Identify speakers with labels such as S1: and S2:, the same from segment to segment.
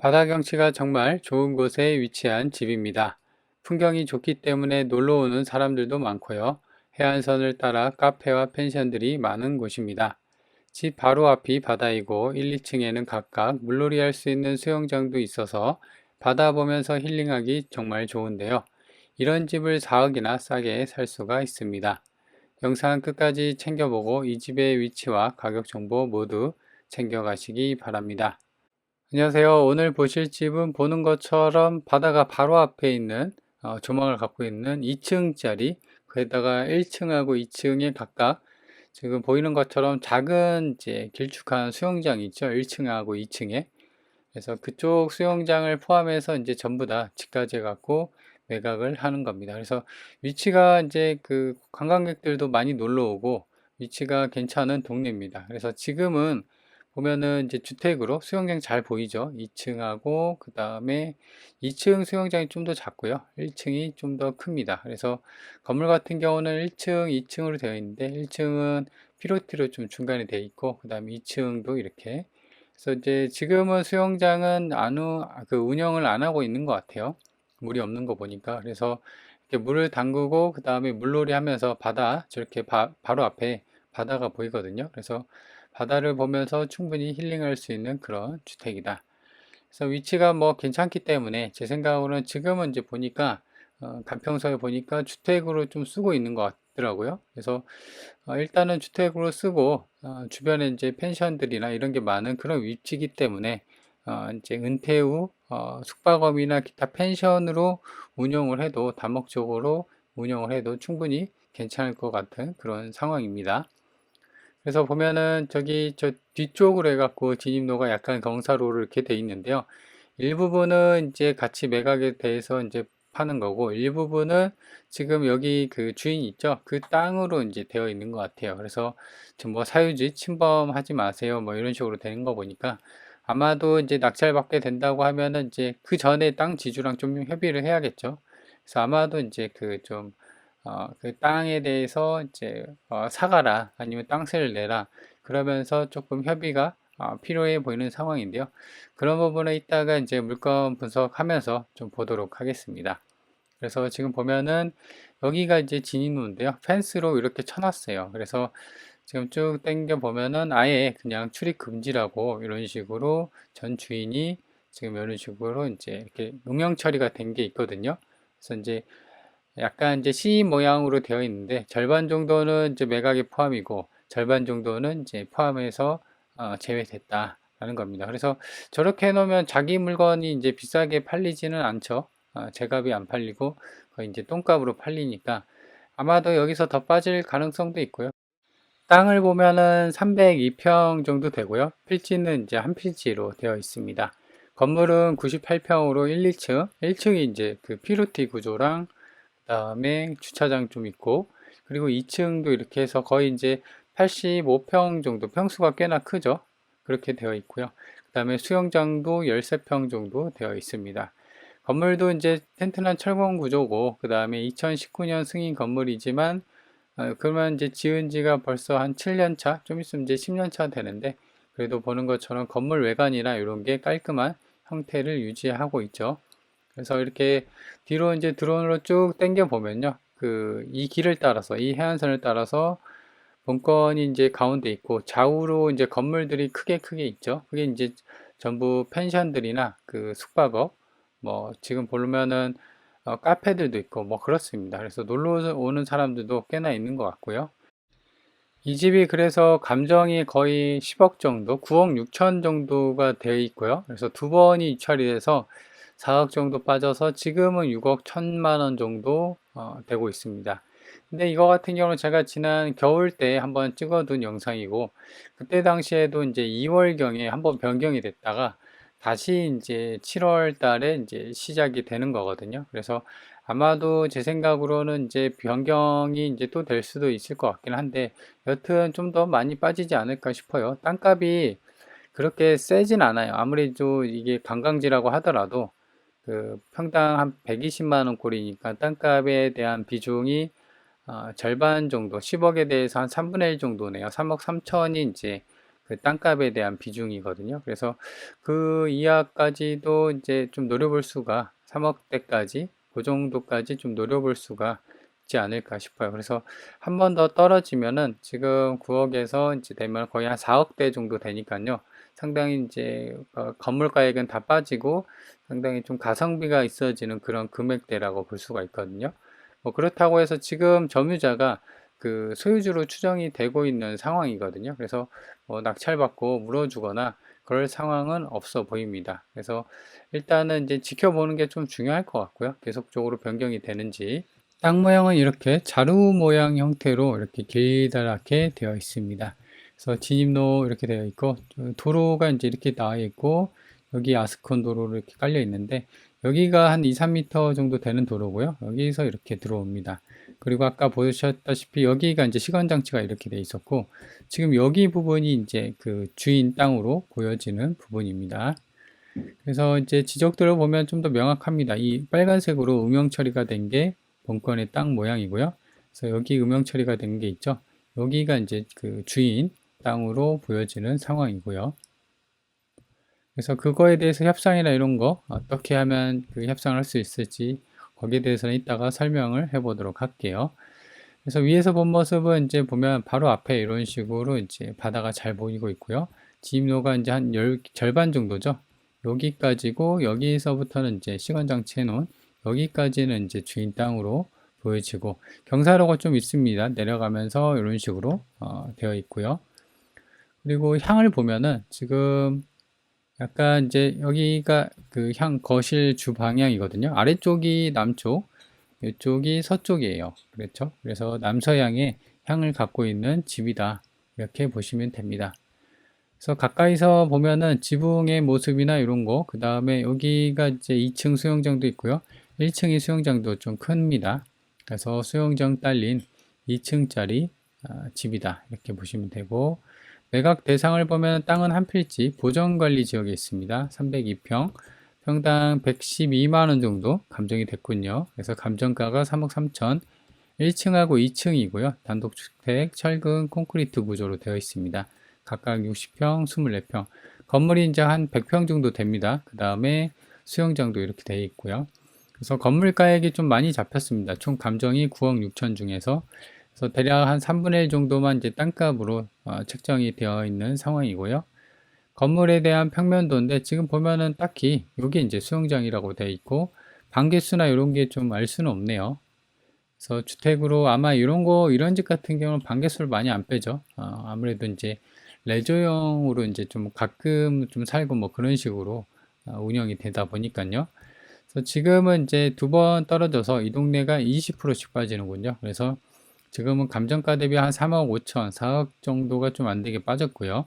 S1: 바다 경치가 정말 좋은 곳에 위치한 집입니다. 풍경이 좋기 때문에 놀러 오는 사람들도 많고요. 해안선을 따라 카페와 펜션들이 많은 곳입니다. 집 바로 앞이 바다이고 1, 2층에는 각각 물놀이 할 수 있는 수영장도 있어서 바다 보면서 힐링하기 정말 좋은데요. 이런 집을 4억이나 싸게 살 수가 있습니다. 영상 끝까지 챙겨보고 이 집의 위치와 가격 정보 모두 챙겨가시기 바랍니다. 안녕하세요. 오늘 보실 집은 보는 것처럼 바다가 바로 앞에 있는 조망을 갖고 있는 2층짜리, 거기다가 1층하고 2층에 각각 지금 보이는 것처럼 작은 이제 길쭉한 수영장이 있죠. 1층하고 2층에. 그래서 그쪽 수영장을 포함해서 이제 전부 다 집까지 갖고 매각을 하는 겁니다. 그래서 위치가 이제 그 관광객들도 많이 놀러 오고 위치가 괜찮은 동네입니다. 그래서 지금은 보면은 이제 주택으로 수영장 잘 보이죠? 2층하고 그 다음에 2층 수영장이 좀 더 작고요. 1층이 좀 더 큽니다. 그래서 건물 같은 경우는 1층, 2층으로 되어 있는데 1층은 피로티로 좀 중간에 되어 있고 그 다음에 2층도 이렇게. 그래서 이제 지금은 수영장은 운영을 안 하고 있는 것 같아요. 물이 없는 거 보니까. 그래서 이렇게 물을 담그고 그 다음에 물놀이 하면서 저렇게 바로 앞에 바다가 보이거든요. 그래서 바다를 보면서 충분히 힐링할 수 있는 그런 주택이다. 그래서 위치가 뭐 괜찮기 때문에 제 생각으로는 지금은 이제 보니까 간평서에 보니까 주택으로 좀 쓰고 있는 것 같더라고요. 그래서 일단은 주택으로 쓰고 주변에 이제 펜션들이나 이런 게 많은 그런 위치이기 때문에 이제 은퇴 후 숙박업이나 기타 펜션으로 운영을 해도 다목적으로 운영을 해도 충분히 괜찮을 것 같은 그런 상황입니다. 그래서 보면은 저기 저 뒤쪽으로 해갖고 진입로가 약간 경사로로 이렇게 돼 있는데요. 일부분은 이제 같이 매각에 대해서 이제 파는 거고, 일부분은 지금 여기 그 주인이 있죠. 그 땅으로 이제 되어 있는 것 같아요. 그래서 지금 뭐 사유지 침범하지 마세요. 뭐 이런 식으로 되는 거 보니까 아마도 이제 낙찰받게 된다고 하면은 이제 그 전에 땅 지주랑 좀 협의를 해야겠죠. 그래서 아마도 이제 그 땅에 대해서 이제 사가라 아니면 땅세를 내라 그러면서 조금 협의가 필요해 보이는 상황인데요. 그런 부분에 있다가 이제 물건 분석하면서 좀 보도록 하겠습니다. 그래서 지금 보면은 여기가 이제 진입로인데요. 펜스로 이렇게 쳐놨어요. 그래서 지금 쭉 당겨 보면은 아예 그냥 출입 금지라고 이런 식으로 전 주인이 지금 이런 식으로 이제 이렇게 음영 처리가 된 게 있거든요. 그래서 이제 약간 이제 C 모양으로 되어 있는데 절반 정도는 이제 매각에 포함이고 절반 정도는 이제 포함해서 제외됐다라는 겁니다. 그래서 저렇게 해놓으면 자기 물건이 이제 비싸게 팔리지는 않죠. 제값이 안 팔리고 거의 이제 똥값으로 팔리니까 아마도 여기서 더 빠질 가능성도 있고요. 땅을 보면은 302평 정도 되고요. 필지는 이제 한 필지로 되어 있습니다. 건물은 98평으로 1, 2층, 1층이 이제 그 피로티 구조랑 그다음에 주차장 좀 있고 그리고 2층도 이렇게 해서 거의 이제 85평 정도 평수가 꽤나 크죠. 그렇게 되어 있고요. 그다음에 수영장도 13평 정도 되어 있습니다. 건물도 이제 튼튼한 철공 구조고 그다음에 2019년 승인 건물이지만 그러면 이제 지은 지가 벌써 한 7년 차, 좀 있으면 이제 10년 차 되는데 그래도 보는 것처럼 건물 외관이나 이런 게 깔끔한 형태를 유지하고 있죠. 그래서 이렇게 뒤로 이제 드론으로 쭉 당겨 보면요. 이 길을 따라서, 이 해안선을 따라서 본건이 이제 가운데 있고 좌우로 이제 건물들이 크게 있죠. 그게 이제 전부 펜션들이나 그 숙박업, 뭐 지금 보면은 카페들도 있고 뭐 그렇습니다. 그래서 놀러 오는 사람들도 꽤나 있는 것 같고요. 이 집이 그래서 감정이 거의 10억 정도, 9억 6천 정도가 되어 있고요. 그래서 두 번이 입찰이 돼서 4억 정도 빠져서 지금은 6억 1천만 원 정도 되고 있습니다. 근데 이거 같은 경우는 제가 지난 겨울 때 한번 찍어둔 영상이고 그때 당시에도 이제 2월경에 한번 변경이 됐다가 다시 이제 7월 달에 이제 시작이 되는 거거든요. 그래서 아마도 제 생각으로는 이제 변경이 이제 또 될 수도 있을 것 같긴 한데 여튼 좀 더 많이 빠지지 않을까 싶어요. 땅값이 그렇게 세진 않아요. 아무래도 이게 관광지라고 하더라도 그 평당 한 120만 원 꼴이니까 땅값에 대한 비중이 절반 정도, 10억에 대해서 한 3분의 1 정도네요. 3억 3천이 이제 그 땅값에 대한 비중이거든요. 그래서 그 이하까지도 이제 좀 노려볼 수가 3억대까지 그 정도까지 좀 노려볼 수가 있지 않을까 싶어요. 그래서 한 번 더 떨어지면은 지금 9억에서 이제 되면 거의 한 4억대 정도 되니까요. 상당히 이제 건물 가액은 다 빠지고 상당히 좀 가성비가 있어지는 그런 금액대라고 볼 수가 있거든요. 뭐 그렇다고 해서 지금 점유자가 그 소유주로 추정이 되고 있는 상황이거든요. 그래서 낙찰받고 물어주거나 그럴 상황은 없어 보입니다. 그래서 일단은 이제 지켜보는 게 좀 중요할 것 같고요. 계속적으로 변경이 되는지. 땅 모양은 이렇게 자루 모양 형태로 이렇게 길다랗게 되어 있습니다. 그래서 진입로 이렇게 되어 있고 도로가 이제 이렇게 나와 있고 여기 아스콘 도로로 이렇게 깔려 있는데 여기가 한 2, 3m 정도 되는 도로고요. 여기서 이렇게 들어옵니다. 그리고 아까 보셨다시피 여기가 이제 시건 장치가 이렇게 돼 있었고 지금 여기 부분이 이제 그 주인 땅으로 보여지는 부분입니다. 그래서 이제 지적들을 보면 좀 더 명확합니다. 이 빨간색으로 음영 처리가 된 게 본건의 땅 모양이고요. 그래서 여기 음영 처리가 된 게 있죠. 여기가 이제 그 주인 땅으로 보여지는 상황이고요. 그래서 그거에 대해서 협상이나 이런 거 어떻게 하면 그 협상을 할 수 있을지 거기에 대해서는 이따가 설명을 해 보도록 할게요. 그래서 위에서 본 모습은 이제 보면 바로 앞에 이런 식으로 이제 바다가 잘 보이고 있고요. 진입로가 이제 한 절반 정도죠. 여기까지고 여기서부터는 이제 시건장치 해놓은 여기까지는 이제 주인 땅으로 보여지고 경사로가 좀 있습니다. 내려가면서 이런 식으로 되어 있고요. 그리고 향을 보면은 지금 약간 이제 여기가 그 거실 주 방향이거든요. 아래쪽이 남쪽, 이쪽이 서쪽이에요. 그렇죠? 그래서 남서향의 향을 갖고 있는 집이다. 이렇게 보시면 됩니다. 그래서 가까이서 보면은 지붕의 모습이나 이런 거, 그 다음에 여기가 이제 2층 수영장도 있고요. 1층이 수영장도 좀 큽니다. 그래서 수영장 딸린 2층짜리 집이다. 이렇게 보시면 되고, 매각 대상을 보면 땅은 한 필지 보전관리 지역에 있습니다. 302평, 평당 112만원 정도 감정이 됐군요. 그래서 감정가가 3억 3천, 1층하고 2층이고요. 단독주택, 철근, 콘크리트 구조로 되어 있습니다. 각각 60평, 24평. 건물이 이제 한 100평 정도 됩니다. 그 다음에 수영장도 이렇게 되어 있고요. 그래서 건물 가액이 좀 많이 잡혔습니다. 총 감정이 9억 6천 중에서 그래서 대략 한 3분의 1 정도만 이제 땅값으로 책정이 되어 있는 상황이고요. 건물에 대한 평면도인데 지금 보면은 딱히 여기 이제 수영장이라고 되어 있고 반개수나 이런 게 좀 알 수는 없네요. 그래서 주택으로 아마 이런 집 같은 경우는 반개수를 많이 안 빼죠. 아무래도 이제 레저용으로 이제 좀 가끔 좀 살고 뭐 그런 식으로 운영이 되다 보니까요. 그래서 지금은 이제 두 번 떨어져서 이 동네가 20%씩 빠지는군요. 그래서 지금은 감정가 대비 한 3억 5천, 4억 정도가 좀 안 되게 빠졌고요.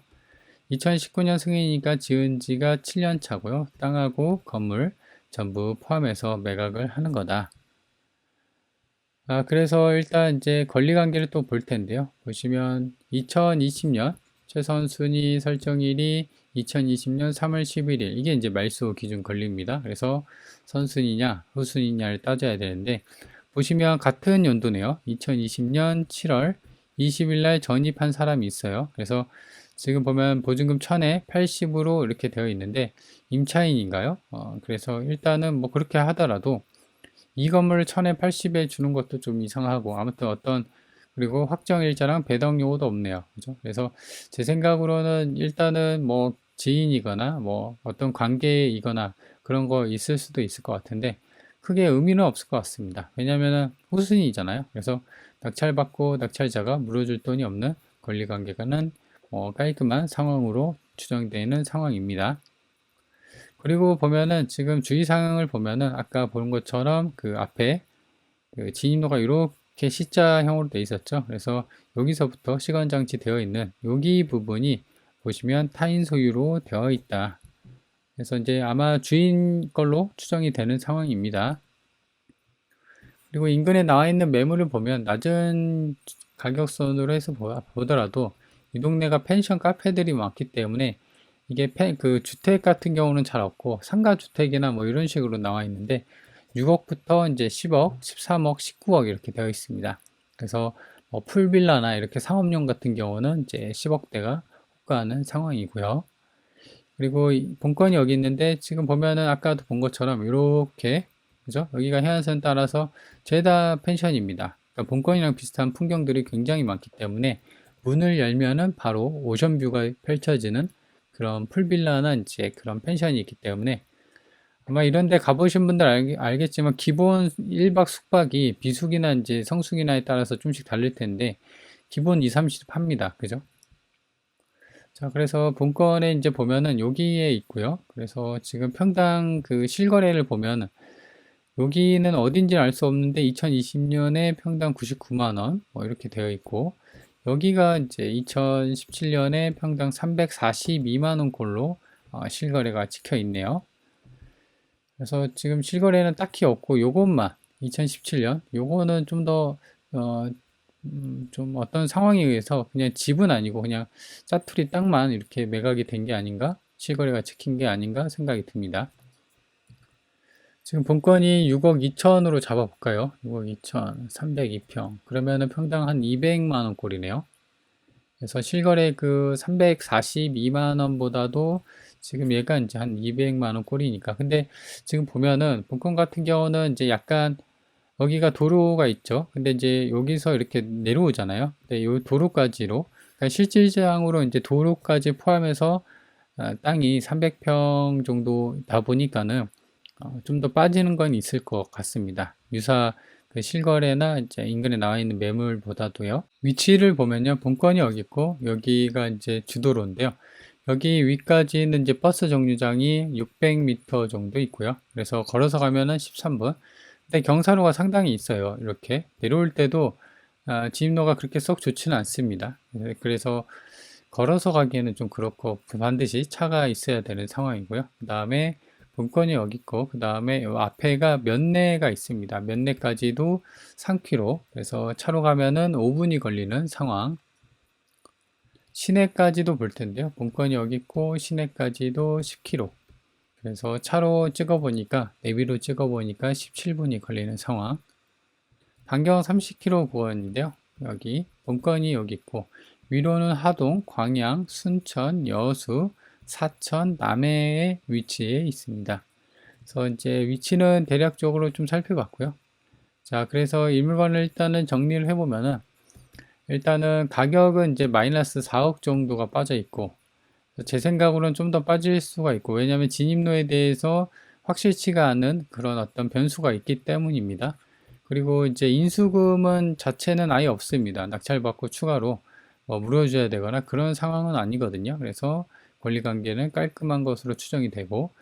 S1: 2019년 승인이니까 지은 지가 7년 차고요. 땅하고 건물 전부 포함해서 매각을 하는 거다. 그래서 일단 이제 권리관계를 또 볼 텐데요. 보시면 2020년 최선 순위 설정일이 2020년 3월 11일 이게 이제 말소 기준 권리입니다. 그래서 선순위냐 후순위냐를 따져야 되는데 보시면 같은 연도네요. 2020년 7월 20일 날 전입한 사람이 있어요. 그래서 지금 보면 보증금 1000에 80으로 이렇게 되어 있는데 임차인인가요? 그래서 일단은 뭐 그렇게 하더라도 이 건물을 1000에 80에 주는 것도 좀 이상하고 아무튼 그리고 확정일자랑 배당 요구도 없네요. 그죠? 그래서 제 생각으로는 일단은 뭐 지인이거나 뭐 어떤 관계이거나 그런 거 있을 수도 있을 것 같은데 크게 의미는 없을 것 같습니다. 왜냐면은 후순위잖아요. 그래서 낙찰받고 낙찰자가 물어줄 돈이 없는 권리관계가는 깔끔한 상황으로 추정되는 상황입니다. 그리고 보면은 지금 주의사항을 보면은 아까 본 것처럼 그 앞에 그 진입로가 이렇게 C자형으로 되어 있었죠. 그래서 여기서부터 시건장치 되어 있는 여기 부분이 보시면 타인 소유로 되어 있다. 그래서 이제 아마 주인 걸로 추정이 되는 상황입니다. 그리고 인근에 나와 있는 매물을 보면 낮은 가격선으로 해서 보더라도 이 동네가 펜션 카페들이 많기 때문에 이게 그 주택 같은 경우는 잘 없고 상가주택이나 뭐 이런 식으로 나와 있는데 6억부터 이제 10억, 13억, 19억 이렇게 되어 있습니다. 그래서 뭐 풀빌라나 이렇게 상업용 같은 경우는 이제 10억대가 합과하는 상황이고요. 그리고 본건이 여기 있는데 지금 보면은 아까도 본 것처럼 이렇게 그죠? 여기가 해안선 따라서 죄다 펜션입니다. 그러니까 본건이랑 비슷한 풍경들이 굉장히 많기 때문에 문을 열면은 바로 오션뷰가 펼쳐지는 그런 풀빌라나 이제 그런 펜션이 있기 때문에 아마 이런 데 가보신 분들 알겠지만 기본 1박 숙박이 비숙이나 이제 성숙이나에 따라서 좀씩 다를 텐데 기본 2, 30 합니다. 그죠? 자, 그래서 본건에 이제 보면은 여기에 있고요. 그래서 지금 평당 그 실거래를 보면은 여기는 어딘지 알 수 없는데 2020년에 평당 99만 원 뭐 이렇게 되어 있고 여기가 이제 2017년에 평당 342만 원 꼴로 실거래가 찍혀 있네요. 그래서 지금 실거래는 딱히 없고 요것만 2017년 요거는 좀 더 좀 어떤 상황에 의해서 그냥 집은 아니고 그냥 짜투리 땅만 이렇게 매각이 된 게 아닌가 실거래가 찍힌 게 아닌가 생각이 듭니다. 지금 본건이 6억 2천으로 잡아볼까요? 6억 2천 302평 그러면은 평당 한 200만 원 꼴이네요. 그래서 실거래 그 342만 원보다도 지금 얘가 이제 한 200만 원 꼴이니까. 근데 지금 보면은 본건 같은 경우는 이제 약간 여기가 도로가 있죠. 근데 이제 여기서 이렇게 내려오잖아요. 근데 요 도로까지로 그러니까 실질상으로 이제 도로까지 포함해서 땅이 300평 정도다 보니까는 좀 더 빠지는 건 있을 것 같습니다. 유사 그 실거래나 이제 인근에 나와 있는 매물보다도요. 위치를 보면요. 본건이 여기 있고 여기가 이제 주도로인데요. 여기 위까지는 이제 버스 정류장이 600m 정도 있고요. 그래서 걸어서 가면은 13분. 근데 경사로가 상당히 있어요. 이렇게 내려올 때도 진입로가 그렇게 썩 좋지는 않습니다. 그래서 걸어서 가기에는 좀 그렇고 반드시 차가 있어야 되는 상황이고요. 그 다음에 본건이 여기 있고 그 다음에 앞에가 면내가 있습니다. 면내까지도 3km 그래서 차로 가면은 5분이 걸리는 상황. 시내까지도 볼 텐데요. 본건이 여기 있고 시내까지도 10km 그래서 차로 찍어 보니까 내비로 찍어 보니까 17분이 걸리는 상황. 반경 30km 구간인데요. 여기 본건이 여기 있고 위로는 하동, 광양, 순천, 여수, 사천, 남해의 위치에 있습니다. 그래서 이제 위치는 대략적으로 좀 살펴봤고요. 자, 그래서 이 물건을 일단은 정리를 해보면은 일단은 가격은 이제 마이너스 4억 정도가 빠져 있고 제 생각으로는 좀 더 빠질 수가 있고 왜냐하면 진입로에 대해서 확실치가 않은 그런 어떤 변수가 있기 때문입니다. 그리고 이제 인수금은 자체는 아예 없습니다. 낙찰받고 추가로 뭐 물어줘야 되거나 그런 상황은 아니거든요. 그래서 권리관계는 깔끔한 것으로 추정이 되고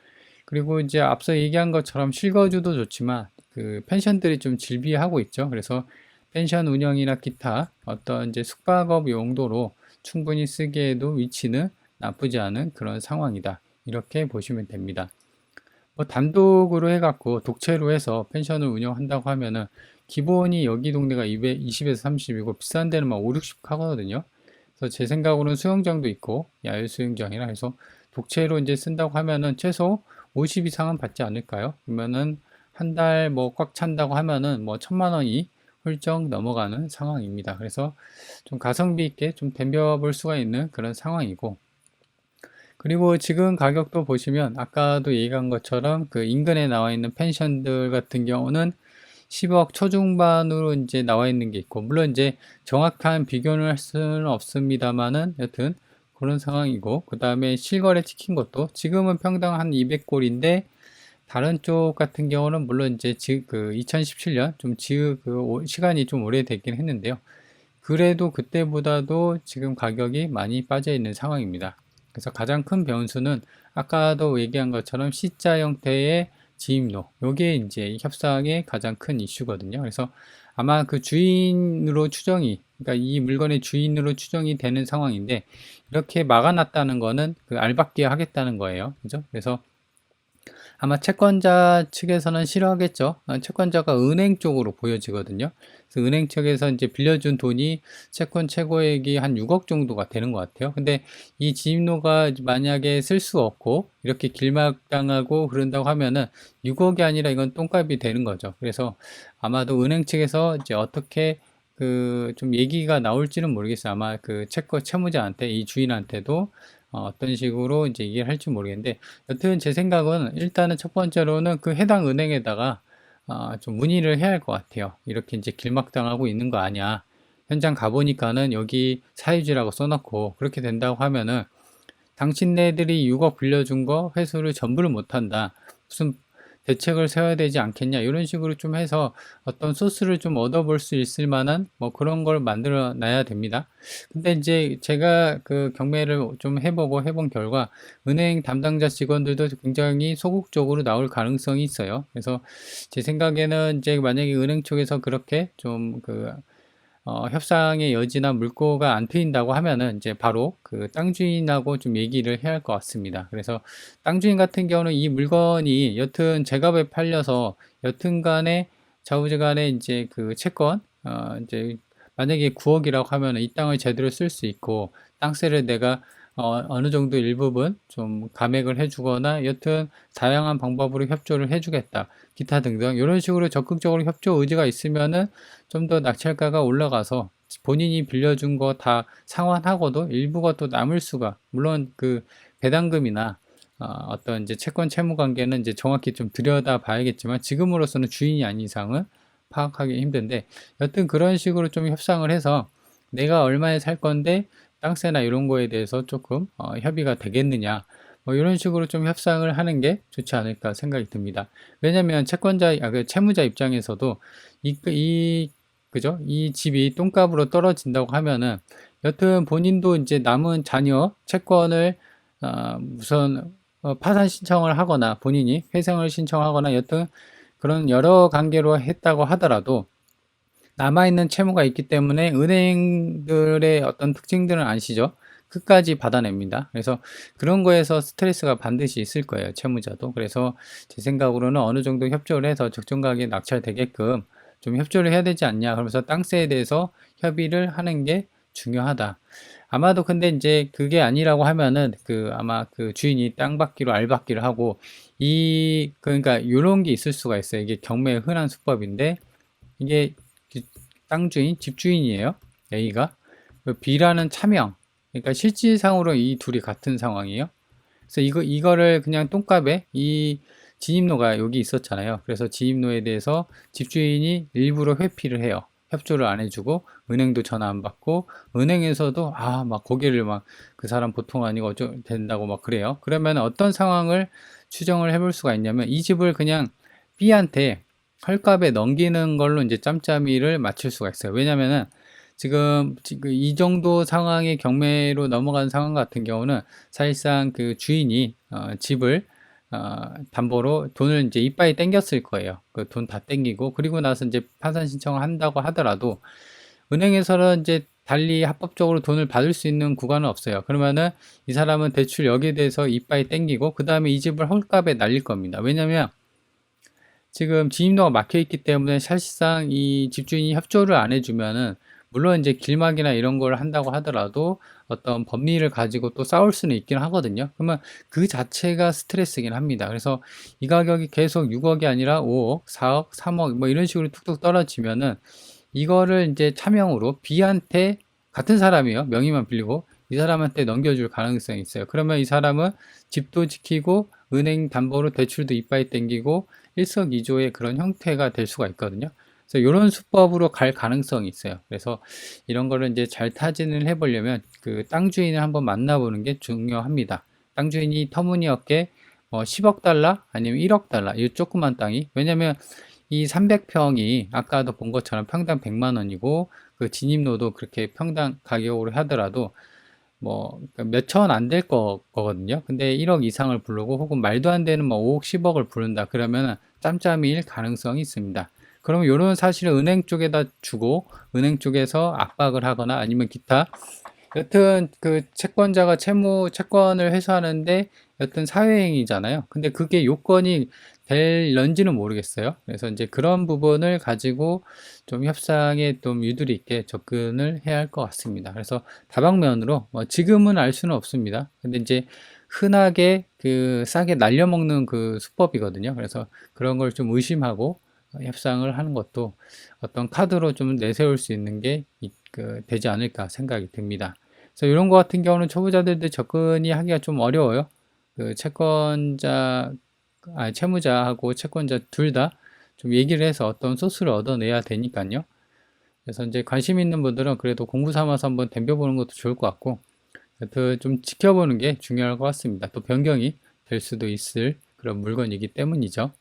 S1: 그리고 이제 앞서 얘기한 것처럼 실거주도 좋지만 그 펜션들이 좀 질비하고 있죠. 그래서 펜션 운영이나 기타 어떤 이제 숙박업 용도로 충분히 쓰기에도 위치는 나쁘지 않은 그런 상황이다. 이렇게 보시면 됩니다. 뭐 단독으로 해갖고 독채로 해서 펜션을 운영한다고 하면은 기본이 여기 동네가 220에서 30이고 비싼 데는 막 5, 60 하거든요. 그래서 제 생각으로는 수영장도 있고 야외 수영장이라 해서 독채로 이제 쓴다고 하면은 최소 50 이상은 받지 않을까요? 그러면은 한 달 뭐 꽉 찬다고 하면은 뭐 1,000만 원이 훌쩍 넘어가는 상황입니다. 그래서 좀 가성비 있게 좀 덤벼볼 수가 있는 그런 상황이고 그리고 지금 가격도 보시면 아까도 얘기한 것처럼 그 인근에 나와 있는 펜션들 같은 경우는 10억 초중반으로 이제 나와 있는 게 있고 물론 이제 정확한 비교는 할 수는 없습니다만은 여튼 그런 상황이고 그 다음에 실거래 찍힌 것도 지금은 평당 한 200골인데 다른 쪽 같은 경우는 물론 이제 그 2017년 좀 시간이 좀 오래됐긴 했는데요. 그래도 그때보다도 지금 가격이 많이 빠져 있는 상황입니다. 그래서 가장 큰 변수는 아까도 얘기한 것처럼 C자 형태의 지입로. 요게 이제 협상의 가장 큰 이슈거든요. 그래서 아마 그 주인으로 추정이, 그러니까 이 물건의 주인으로 추정이 되는 상황인데, 이렇게 막아놨다는 거는 그 알박기 하겠다는 거예요. 그죠? 그래서 아마 채권자 측에서는 싫어하겠죠. 채권자가 은행 쪽으로 보여지거든요. 그래서 은행 측에서 이제 빌려준 돈이 채권 최고액이 한 6억 정도가 되는 것 같아요. 근데 이 지입로가 만약에 쓸 수 없고 이렇게 길막당하고 그런다고 하면은 6억이 아니라 이건 똥값이 되는 거죠. 그래서 아마도 은행 측에서 이제 어떻게 좀 얘기가 나올지는 모르겠어요. 아마 그 채무자한테, 이 주인한테도 어떤 식으로 이제 얘기를 할지 모르겠는데, 여튼 제 생각은 일단은 첫 번째로는 그 해당 은행에다가 좀 문의를 해야 할 것 같아요. 이렇게 이제 길막당하고 있는 거 아니야. 현장 가보니까는 여기 사유지라고 써놓고 그렇게 된다고 하면은 당신네들이 6억 빌려준 거 회수를 전부를 못한다. 무슨 대책을 세워야 되지 않겠냐. 이런 식으로 좀 해서 어떤 소스를 좀 얻어볼 수 있을 만한 뭐 그런 걸 만들어 놔야 됩니다. 근데 이제 제가 그 경매를 좀 해본 결과 은행 담당자 직원들도 굉장히 소극적으로 나올 가능성이 있어요. 그래서 제 생각에는 이제 만약에 은행 쪽에서 그렇게 좀그 협상의 여지나 물꼬가 안 트인다고 하면은 이제 바로 그 땅 주인하고 좀 얘기를 해야 할 것 같습니다. 그래서 땅 주인 같은 경우는 이 물건이 여튼 제값에 팔려서 여튼 간에 좌우지간에 이제 그 채권, 이제 만약에 9억이라고 하면은 이 땅을 제대로 쓸 수 있고 땅세를 내가 어느 정도 일부분 좀 감액을 해주거나 여튼 다양한 방법으로 협조를 해주겠다. 기타 등등 이런 식으로 적극적으로 협조 의지가 있으면은 좀 더 낙찰가가 올라가서 본인이 빌려준 거 다 상환하고도 일부가 또 남을 수가, 물론 그 배당금이나 어떤 이제 채권 채무 관계는 이제 정확히 좀 들여다 봐야겠지만 지금으로서는 주인이 아닌 이상은 파악하기 힘든데, 여튼 그런 식으로 좀 협상을 해서 내가 얼마에 살 건데 땅세나 이런 거에 대해서 조금 협의가 되겠느냐, 뭐 이런 식으로 좀 협상을 하는 게 좋지 않을까 생각이 듭니다. 왜냐면 그 채무자 입장에서도 그죠? 이 집이 똥값으로 떨어진다고 하면은 여튼 본인도 이제 남은 자녀 채권을 우선 파산 신청을 하거나 본인이 회생을 신청하거나 여튼 그런 여러 관계로 했다고 하더라도 남아있는 채무가 있기 때문에 은행들의 어떤 특징들은 아시죠? 끝까지 받아냅니다. 그래서 그런 거에서 스트레스가 반드시 있을 거예요, 채무자도. 그래서 제 생각으로는 어느 정도 협조를 해서 적정 가격에 낙찰되게끔 좀 협조를 해야 되지 않냐. 그러면서 땅세에 대해서 협의를 하는 게 중요하다. 아마도 근데 이제 그게 아니라고 하면은 아마 그 주인이 땅 받기로 알 받기를 하고 그러니까 요런 게 있을 수가 있어요. 이게 경매의 흔한 수법인데, 이게 땅 주인, 집주인이에요. A가. B라는 차명. 그러니까 실질상으로 이 둘이 같은 상황이에요. 그래서 이거를 그냥 똥값에 이 진입로가 여기 있었잖아요. 그래서 진입로에 대해서 집주인이 일부러 회피를 해요. 협조를 안 해주고 은행도 전화 안 받고 은행에서도 막 고개를 막 그 사람 보통 아니고 어쩌 된다고 막 그래요. 그러면 어떤 상황을 추정을 해볼 수가 있냐면 이 집을 그냥 B한테 헐값에 넘기는 걸로 이제 짬짬이를 맞출 수가 있어요. 왜냐면은 지금 이 정도 상황의 경매로 넘어간 상황 같은 경우는 사실상 그 주인이 집을 담보로 돈을 이제 이빠이 땡겼을 거예요. 그 돈 다 땡기고 그리고 나서 이제 파산 신청을 한다고 하더라도 은행에서는 이제 달리 합법적으로 돈을 받을 수 있는 구간은 없어요. 그러면은 이 사람은 대출 여기에 대해서 이빠이 땡기고 그 다음에 이 집을 헐값에 날릴 겁니다. 왜냐면 지금 진입로가 막혀 있기 때문에 사실상 이 집주인이 협조를 안 해주면은 물론 이제 길막이나 이런 걸 한다고 하더라도 어떤 법리를 가지고 또 싸울 수는 있긴 하거든요. 그러면 그 자체가 스트레스긴 합니다. 그래서 이 가격이 계속 6억이 아니라 5억, 4억, 3억 뭐 이런 식으로 툭툭 떨어지면은 이거를 이제 차명으로 B한테 같은 사람이요. 명의만 빌리고 이 사람한테 넘겨줄 가능성이 있어요. 그러면 이 사람은 집도 지키고 은행 담보로 대출도 이빠이 땡기고 일석이조의 그런 형태가 될 수가 있거든요. 그래서 이런 수법으로 갈 가능성이 있어요. 그래서 이런 거를 이제 잘 타진을 해보려면 그 땅 주인을 한번 만나보는 게 중요합니다. 땅 주인이 터무니없게 10억 달러 아니면 1억 달러 이 조그만 땅이, 왜냐면 이 300평이 아까도 본 것처럼 평당 100만 원이고 그 진입로도 그렇게 평당 가격으로 하더라도 뭐 몇천 안 될 거거든요. 근데 1억 이상을 부르고 혹은 말도 안 되는 뭐 5억, 10억을 부른다 그러면 짬짬이일 가능성이 있습니다. 그러면 이런 사실을 은행 쪽에다 주고 은행 쪽에서 압박을 하거나 아니면 기타 여튼 그 채권자가 채권을 회수하는데 여튼 사회행위잖아요. 근데 그게 요건이 될런지는 모르겠어요. 그래서 이제 그런 부분을 가지고 좀 협상에 좀 유도리 있게 접근을 해야 할 것 같습니다. 그래서 다방면으로 뭐 지금은 알 수는 없습니다. 근데 이제 흔하게 그 싸게 날려먹는 그 수법이거든요. 그래서 그런 걸 좀 의심하고 협상을 하는 것도 어떤 카드로 좀 내세울 수 있는 게 되지 않을까 생각이 듭니다. 그래서 이런 거 같은 경우는 초보자들도 접근이 하기가 좀 어려워요. 채무자하고 채권자 둘 다 좀 얘기를 해서 어떤 소스를 얻어내야 되니까요. 그래서 이제 관심 있는 분들은 그래도 공부 삼아서 한번 덤벼보는 것도 좋을 것 같고, 좀 지켜보는 게 중요할 것 같습니다. 또 변경이 될 수도 있을 그런 물건이기 때문이죠.